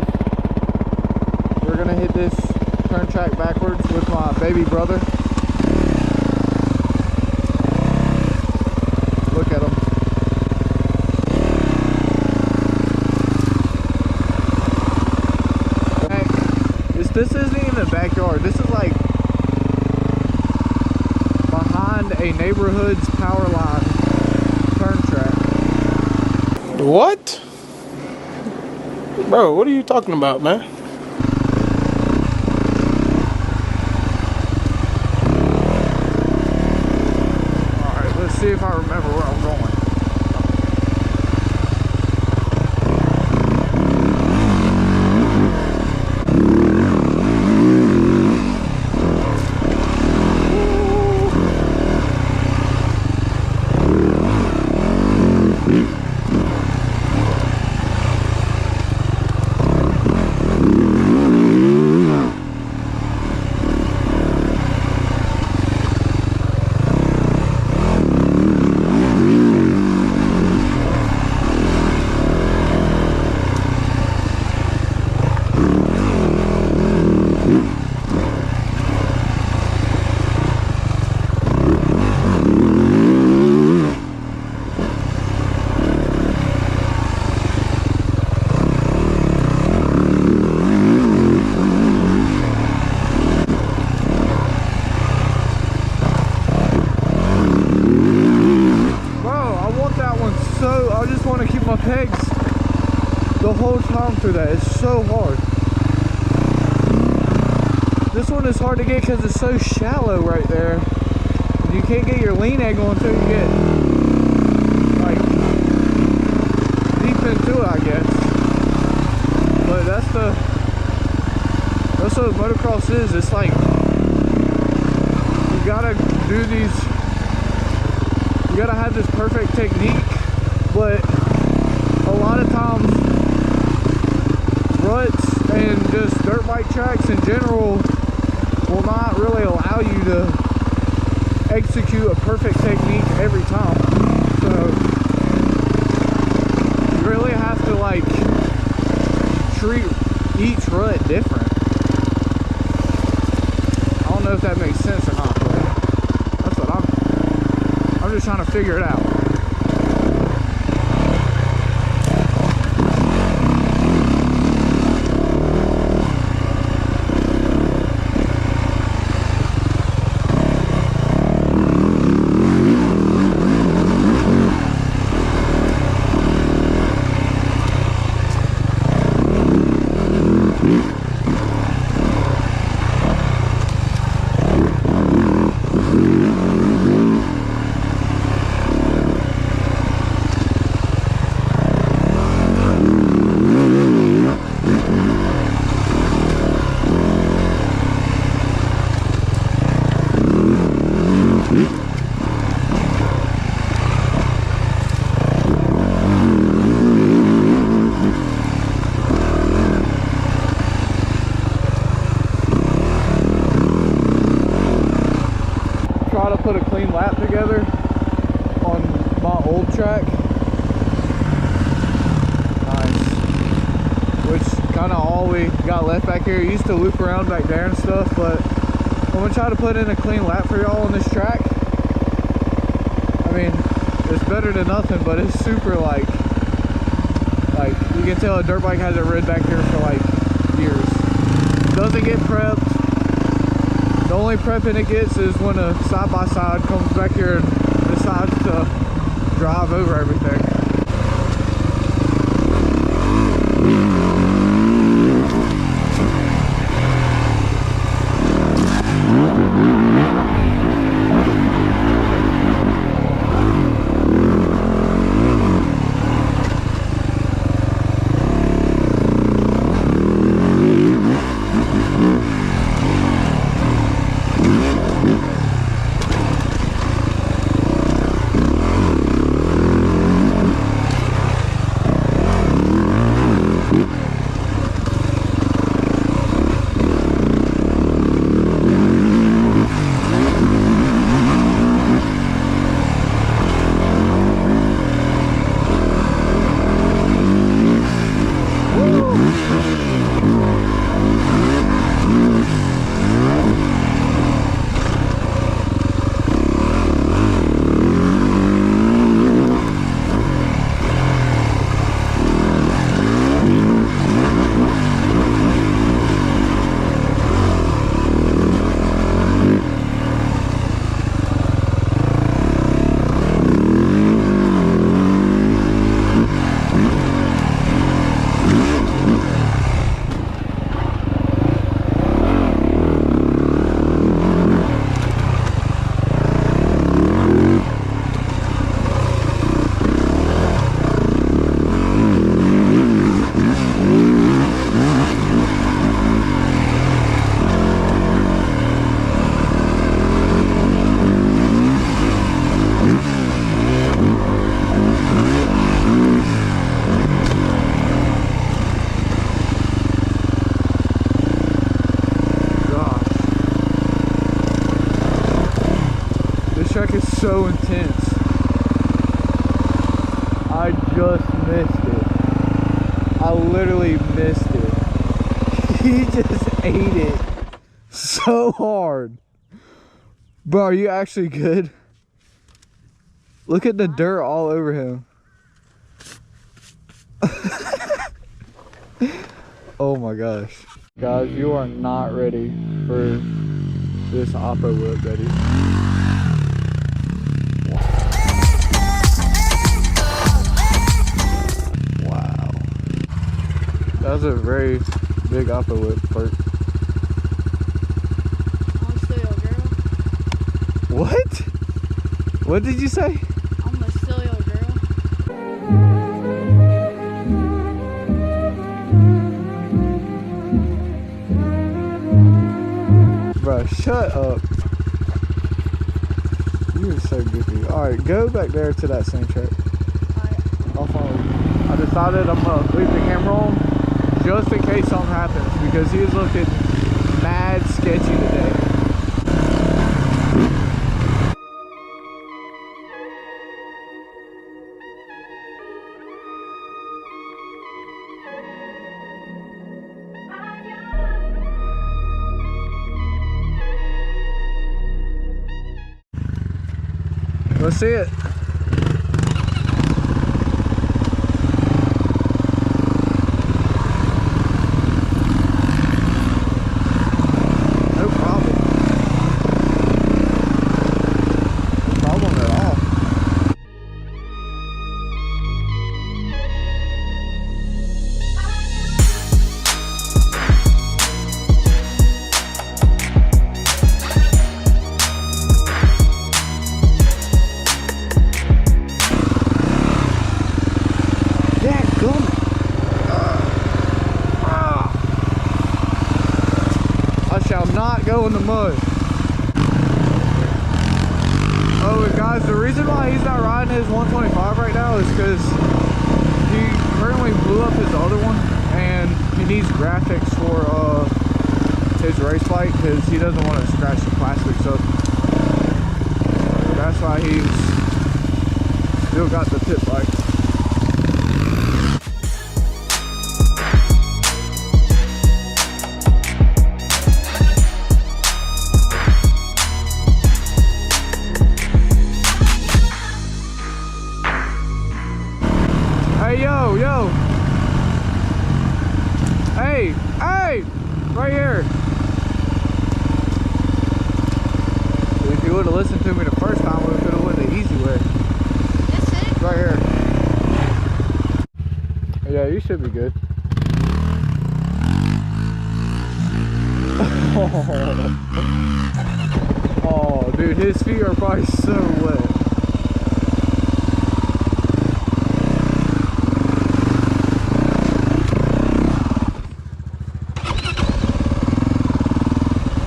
stuff. We're gonna hit this turn track backwards with my baby brother. Look at him. This isn't even a backyard. This is like behind a neighborhood's power line turn track. What? Bro, what are you talking about, man? Alright, let's see if I remember where I'm going. I just want to keep my pegs the whole time through that. It's so hard. This one is hard to get because it's so shallow right there. You can't get your lean angle until you get like deep into it, I guess. But that's what motocross is. It's like you gotta do these. You gotta have this perfect technique. But a lot of times, ruts and just dirt bike tracks in general will not really allow you to execute a perfect technique every time. So you really have to like treat each rut different. I don't know if that makes sense or not, but that's what I'm just trying to figure it out. Try to put a clean lap together on my old track. Nice. Which kind of all we got left back here. Used to loop around back there and stuff, but I'm gonna try to put in a clean lap for y'all on this track. I mean, it's better than nothing, but it's super like you can tell a dirt bike hasn't ridden back here for like years. Doesn't get prepped. The only prepping it gets is when a side-by-side comes back here and decides to drive over everything. so intense. I just missed it. I literally missed it. He just ate it so hard. Bro, are you actually good? Look at the dirt all over him. Oh my gosh. Guys, you are not ready for this oppo whip, buddy. Wow. That was a very big oppo whip flirt. I'm still your girl. What? What did you say? I'm still your girl. Bro, shut up. You're so goofy. Alright, go back there to that same track. Alright. I'll follow you. I decided I'm gonna leave the camera on just in case something happens because he is looking mad sketchy today. Let's see it. No problem. No problem at all. Not go in the mud. Oh, and guys, the reason why he's not riding his 125 right now is because he currently blew up his other one and he needs graphics for his race bike because he doesn't want to scratch the plastic, so that's why he's still got the tip bike. Hey, yo. Hey, right here. If you would have listened to me the first time, we could have went the easy way. That's it? Right here. Yeah, you should be good. Oh, dude, his feet are probably so wet.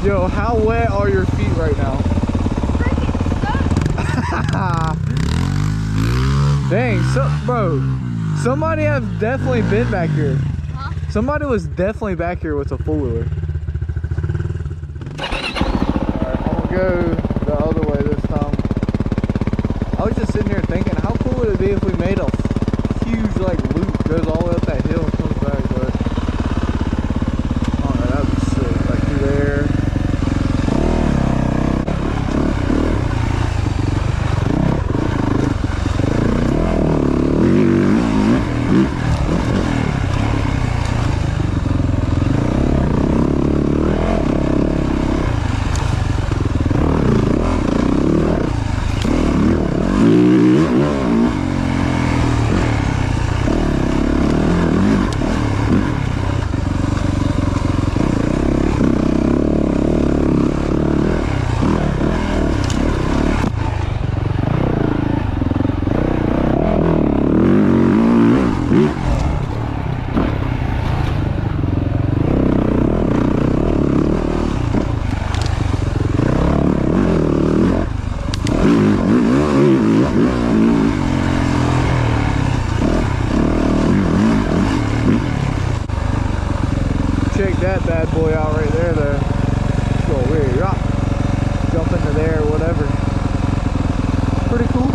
Yo, how wet are your feet right now? Dang, bro, somebody has definitely been back here. Huh? Somebody was definitely back here with a four-wheeler. Alright, I'm gonna go the other way this time. I was just sitting there thinking, how cool would it be if we made a huge like loop, goes all the way up that hill and comes back, but alright, that'd be sick, like through there. Check that bad boy out right there though. Go weird rock. Jump into there or whatever. pretty cool.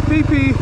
PP.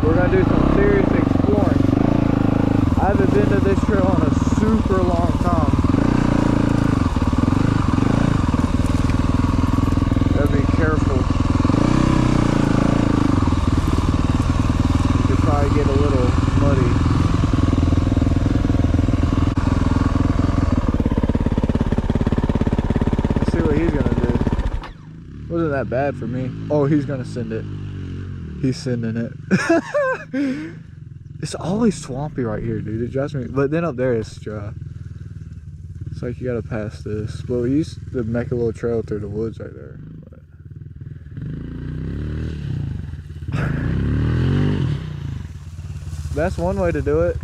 We're gonna do some serious exploring. I haven't been to this trail in a super long time. Gotta be careful. You could probably get a little muddy. Let's see what he's gonna do. Wasn't that bad for me. Oh, he's gonna send it. He's sending it. It's always swampy right here, dude. It drives me. But then up there it's dry. It's like you gotta pass this. But we used to make a little trail through the woods right there. But that's one way to do it.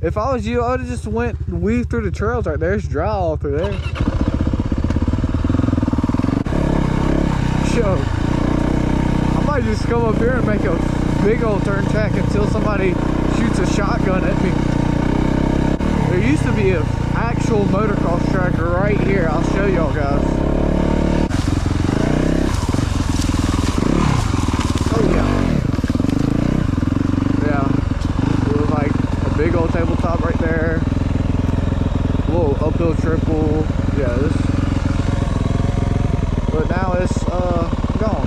If I was you, I would have just weaved through the trails right there. It's dry all through there. Yo. I might just come up here and make a big old turn track until somebody shoots a shotgun at me. There used to be an actual motocross track right here. I'll show y'all guys. Oh yeah. Yeah. It was like a big old tabletop right there. A little uphill triple. Yeah, this. But now it's gone.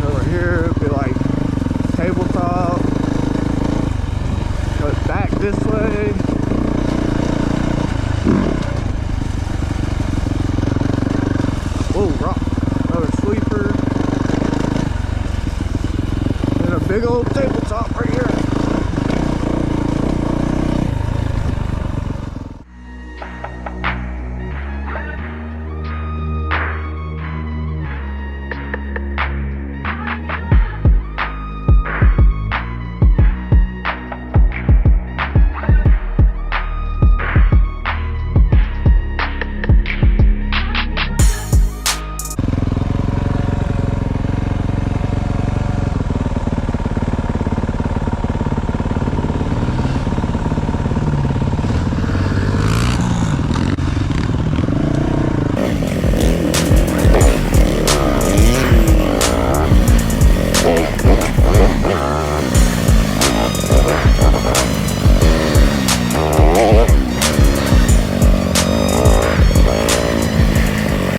Over here, it'd be like tabletop, cut back this way. Oh, rock, another sleeper. And a big old tabletop right